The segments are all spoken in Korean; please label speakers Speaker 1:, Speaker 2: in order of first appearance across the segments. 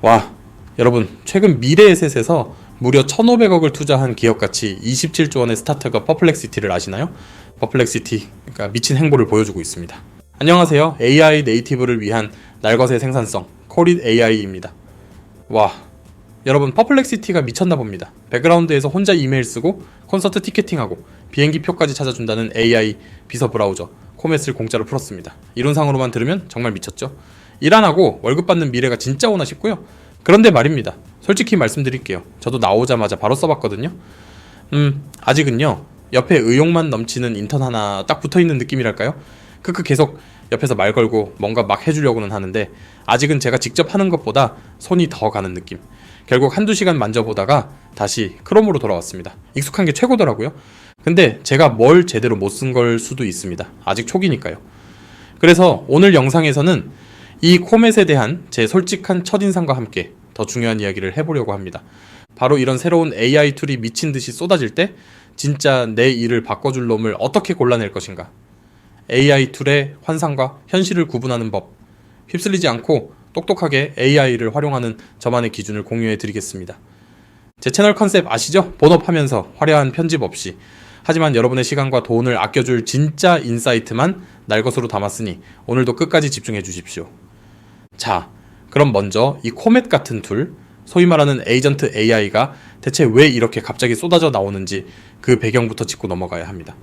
Speaker 1: 와, 여러분, 최근 미래에셋에서 무려 1,500억을 투자한 기업가치 27조 원의 스타트업 퍼플렉시티를 아시나요? 퍼플렉시티가 미친 행보를 보여주고 있습니다. 안녕하세요. AI 네이티브를 위한 날것의 생산성, 코릿 AI입니다. 와, 여러분, 퍼플렉시티가 미쳤나 봅니다. 백그라운드에서 혼자 이메일 쓰고 콘서트 티켓팅하고 비행기 표까지 찾아준다는 AI 비서 브라우저 코멧을 공짜로 풀었습니다. 이론상으로만 들으면 정말 미쳤죠? 일 안 하고 월급 받는 미래가 진짜 오나 싶고요. 그런데 말입니다. 솔직히 말씀드릴게요. 저도 나오자마자 바로 써봤거든요. 아직은요. 옆에 의욕만 넘치는 인턴 하나 딱 붙어있는 느낌이랄까요? 계속 옆에서 말 걸고 뭔가 막 해주려고는 하는데 아직은 제가 직접 하는 것보다 손이 더 가는 느낌. 결국 한두 시간 만져보다가 다시 크롬으로 돌아왔습니다. 익숙한 게 최고더라고요. 근데 제가 뭘 제대로 못 쓴 걸 수도 있습니다. 아직 초기니까요. 그래서 오늘 영상에서는 이 코멧에 대한 제 솔직한 첫인상과 함께 더 중요한 이야기를 해보려고 합니다. 바로 이런 새로운 AI 툴이 미친 듯이 쏟아질 때 진짜 내 일을 바꿔줄 놈을 어떻게 골라낼 것인가. AI 툴의 환상과 현실을 구분하는 법. 휩쓸리지 않고 똑똑하게 AI를 활용하는 저만의 기준을 공유해 드리겠습니다. 제 채널 컨셉 아시죠? 본업하면서 화려한 편집 없이 하지만 여러분의 시간과 돈을 아껴줄 진짜 인사이트만 날것으로 담았으니 오늘도 끝까지 집중해 주십시오. 자, 그럼 먼저 이 코멧 같은 툴, 소위 말하는 에이전트 AI가 대체 왜 이렇게 갑자기 쏟아져 나오는지 그 배경부터 짚고 넘어가야 합니다.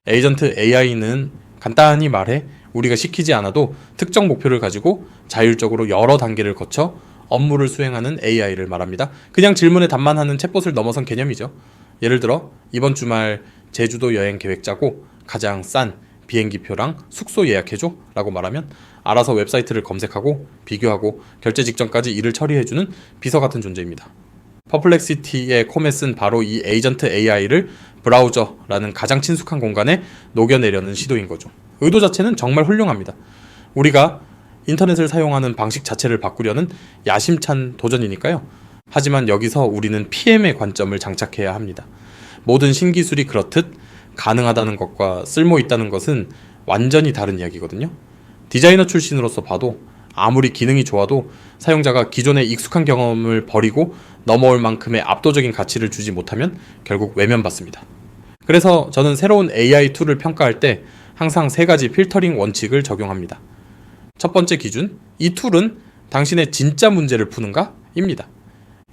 Speaker 1: 에이전트 AI는 간단히 말해 우리가 시키지 않아도 특정 목표를 가지고 자율적으로 여러 단계를 거쳐 업무를 수행하는 AI를 말합니다. 그냥 질문에 답만 하는 챗봇을 넘어선 개념이죠. 예를 들어 이번 주말 제주도 여행 계획 짜고 가장 싼 비행기표랑 숙소 예약해줘 라고 말하면 알아서 웹사이트를 검색하고 비교하고 결제 직전까지 일을 처리해주는 비서 같은 존재입니다. 퍼플렉시티의 코멧은 바로 이 에이전트 AI를 브라우저라는 가장 친숙한 공간에 녹여내려는 시도인 거죠. 의도 자체는 정말 훌륭합니다. 우리가 인터넷을 사용하는 방식 자체를 바꾸려는 야심찬 도전이니까요. 하지만 여기서 우리는 PM의 관점을 장착해야 합니다. 모든 신기술이 그렇듯 가능하다는 것과 쓸모있다는 것은 완전히 다른 이야기거든요. 디자이너 출신으로서 봐도 아무리 기능이 좋아도 사용자가 기존의 익숙한 경험을 버리고 넘어올 만큼의 압도적인 가치를 주지 못하면 결국 외면받습니다. 그래서 저는 새로운 AI 툴을 평가할 때 항상 3가지 필터링 원칙을 적용합니다. 첫 번째 기준, 이 툴은 당신의 진짜 문제를 푸는가? 입니다.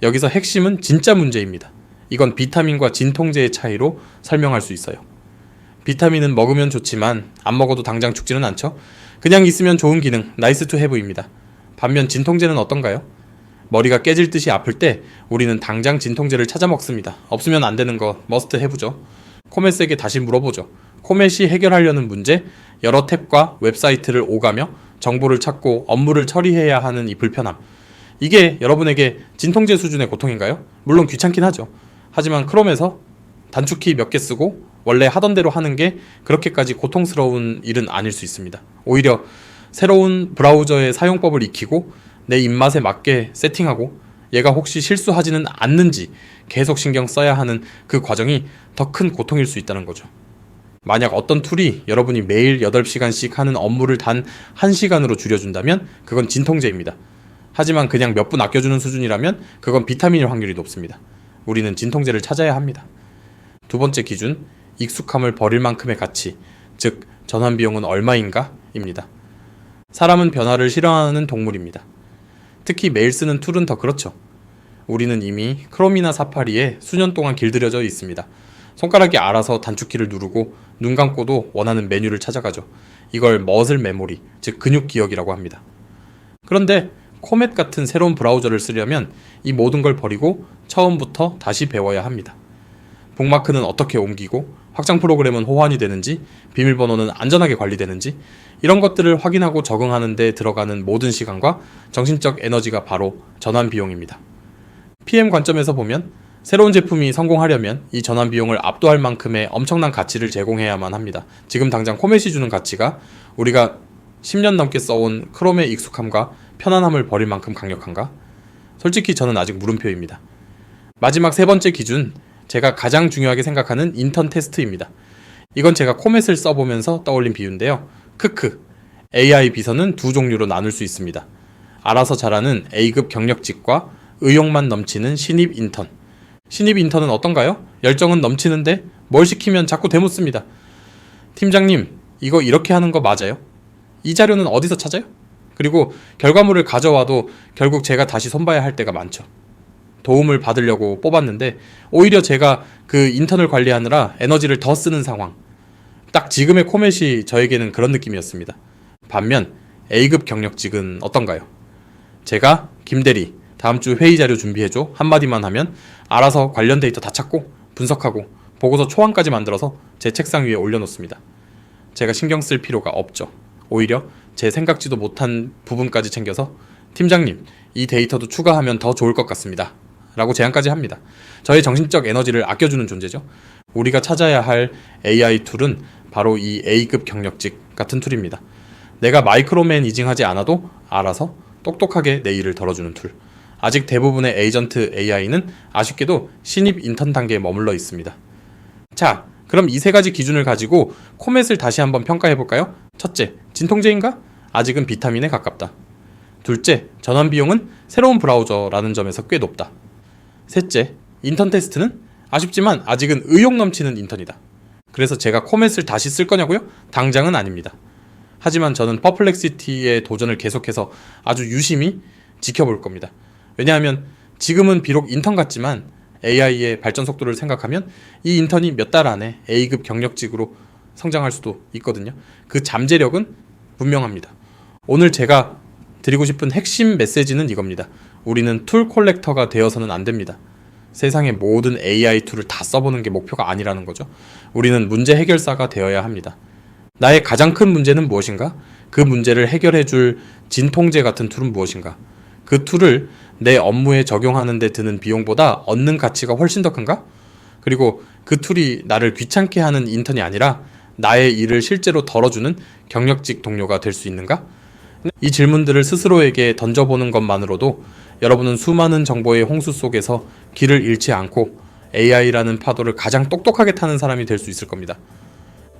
Speaker 1: 여기서 핵심은 진짜 문제입니다. 이건 비타민과 진통제의 차이로 설명할 수 있어요. 비타민은 먹으면 좋지만 안 먹어도 당장 죽지는 않죠. 그냥 있으면 좋은 기능, 나이스 투 해브입니다. 반면 진통제는 어떤가요? 머리가 깨질 듯이 아플 때 우리는 당장 진통제를 찾아 먹습니다. 없으면 안 되는 거 머스트 해브죠. 코멧에게 다시 물어보죠. 코멧이 해결하려는 문제, 여러 탭과 웹사이트를 오가며 정보를 찾고 업무를 처리해야 하는 이 불편함. 이게 여러분에게 진통제 수준의 고통인가요? 물론 귀찮긴 하죠. 하지만 크롬에서 단축키 몇 개 쓰고 원래 하던 대로 하는 게 그렇게까지 고통스러운 일은 아닐 수 있습니다. 오히려 새로운 브라우저의 사용법을 익히고 내 입맛에 맞게 세팅하고 얘가 혹시 실수하지는 않는지 계속 신경 써야 하는 그 과정이 더 큰 고통일 수 있다는 거죠. 만약 어떤 툴이 여러분이 매일 8시간씩 하는 업무를 단 1시간으로 줄여준다면 그건 진통제입니다. 하지만 그냥 몇 분 아껴주는 수준이라면 그건 비타민일 확률이 높습니다. 우리는 진통제를 찾아야 합니다. 두 번째 기준, 익숙함을 버릴 만큼의 가치, 즉 전환 비용은 얼마인가? 입니다. 사람은 변화를 싫어하는 동물입니다. 특히 매일 쓰는 툴은 더 그렇죠. 우리는 이미 크롬이나 사파리에 수년 동안 길들여져 있습니다. 손가락이 알아서 단축키를 누르고 눈 감고도 원하는 메뉴를 찾아가죠. 이걸 머슬 메모리, 즉 근육 기억이라고 합니다. 그런데 코멧 같은 새로운 브라우저를 쓰려면 이 모든 걸 버리고 처음부터 다시 배워야 합니다. 북마크는 어떻게 옮기고 확장 프로그램은 호환이 되는지 비밀번호는 안전하게 관리되는지 이런 것들을 확인하고 적응하는 데 들어가는 모든 시간과 정신적 에너지가 바로 전환 비용입니다. PM 관점에서 보면 새로운 제품이 성공하려면 이 전환 비용을 압도할 만큼의 엄청난 가치를 제공해야만 합니다. 지금 당장 코멧이 주는 가치가 우리가 10년 넘게 써온 크롬의 익숙함과 편안함을 버릴 만큼 강력한가? 솔직히 저는 아직 물음표입니다. 마지막 3번째 기준, 제가 가장 중요하게 생각하는 인턴 테스트입니다. 이건 제가 코멧을 써보면서 떠올린 비유인데요. AI 비서는 두 종류로 나눌 수 있습니다. 알아서 잘하는 A급 경력직과 의욕만 넘치는 신입 인턴. 신입 인턴은 어떤가요? 열정은 넘치는데 뭘 시키면 자꾸 대묻습니다. 팀장님, 이거 이렇게 하는 거 맞아요? 이 자료는 어디서 찾아요? 그리고 결과물을 가져와도 결국 제가 다시 손봐야 할 때가 많죠. 도움을 받으려고 뽑았는데 오히려 제가 그 인턴을 관리하느라 에너지를 더 쓰는 상황. 딱 지금의 코멧이 저에게는 그런 느낌이었습니다. 반면 A급 경력직은 어떤가요? 제가 김대리 다음 주 회의 자료 준비해줘 한마디만 하면 알아서 관련 데이터 다 찾고 분석하고 보고서 초안까지 만들어서 제 책상 위에 올려놓습니다. 제가 신경 쓸 필요가 없죠. 오히려 제 생각지도 못한 부분까지 챙겨서 팀장님, 이 데이터도 추가하면 더 좋을 것 같습니다. 라고 제안까지 합니다. 저의 정신적 에너지를 아껴주는 존재죠. 우리가 찾아야 할 AI 툴은 바로 이 A급 경력직 같은 툴입니다. 내가 마이크로매니징하지 않아도 알아서 똑똑하게 내 일을 덜어주는 툴. 아직 대부분의 에이전트 AI는 아쉽게도 신입 인턴 단계에 머물러 있습니다. 자, 그럼 이 세 가지 기준을 가지고 코멧을 다시 한번 평가해볼까요? 첫째, 진통제인가? 아직은 비타민에 가깝다. 둘째, 전환 비용은 새로운 브라우저라는 점에서 꽤 높다. 셋째, 인턴 테스트는 아쉽지만 아직은 의욕 넘치는 인턴이다. 그래서 제가 코멧을 다시 쓸 거냐고요? 당장은 아닙니다. 하지만 저는 퍼플렉시티의 도전을 계속해서 아주 유심히 지켜볼 겁니다. 왜냐하면 지금은 비록 인턴 같지만 AI의 발전 속도를 생각하면 이 인턴이 몇 달 안에 A급 경력직으로 성장할 수도 있거든요. 그 잠재력은 분명합니다. 오늘 제가 드리고 싶은 핵심 메시지는 이겁니다. 우리는 툴 콜렉터가 되어서는 안 됩니다. 세상의 모든 AI 툴을 다 써보는 게 목표가 아니라는 거죠. 우리는 문제 해결사가 되어야 합니다. 나의 가장 큰 문제는 무엇인가? 그 문제를 해결해줄 진통제 같은 툴은 무엇인가? 그 툴을 내 업무에 적용하는 데 드는 비용보다 얻는 가치가 훨씬 더 큰가? 그리고 그 툴이 나를 귀찮게 하는 인턴이 아니라 나의 일을 실제로 덜어주는 경력직 동료가 될 수 있는가? 이 질문들을 스스로에게 던져보는 것만으로도 여러분은 수많은 정보의 홍수 속에서 길을 잃지 않고 AI라는 파도를 가장 똑똑하게 타는 사람이 될 수 있을 겁니다.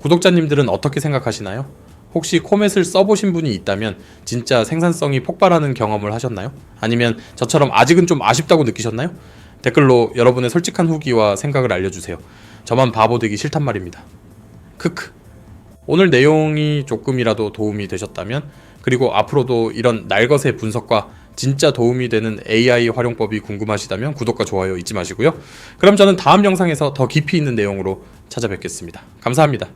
Speaker 1: 구독자님들은 어떻게 생각하시나요? 혹시 코멧을 써보신 분이 있다면 진짜 생산성이 폭발하는 경험을 하셨나요? 아니면 저처럼 아직은 좀 아쉽다고 느끼셨나요? 댓글로 여러분의 솔직한 후기와 생각을 알려주세요. 저만 바보 되기 싫단 말입니다. 크크. 오늘 내용이 조금이라도 도움이 되셨다면, 그리고 앞으로도 이런 날것의 분석과 진짜 도움이 되는 AI 활용법이 궁금하시다면 구독과 좋아요 잊지 마시고요. 그럼 저는 다음 영상에서 더 깊이 있는 내용으로 찾아뵙겠습니다. 감사합니다.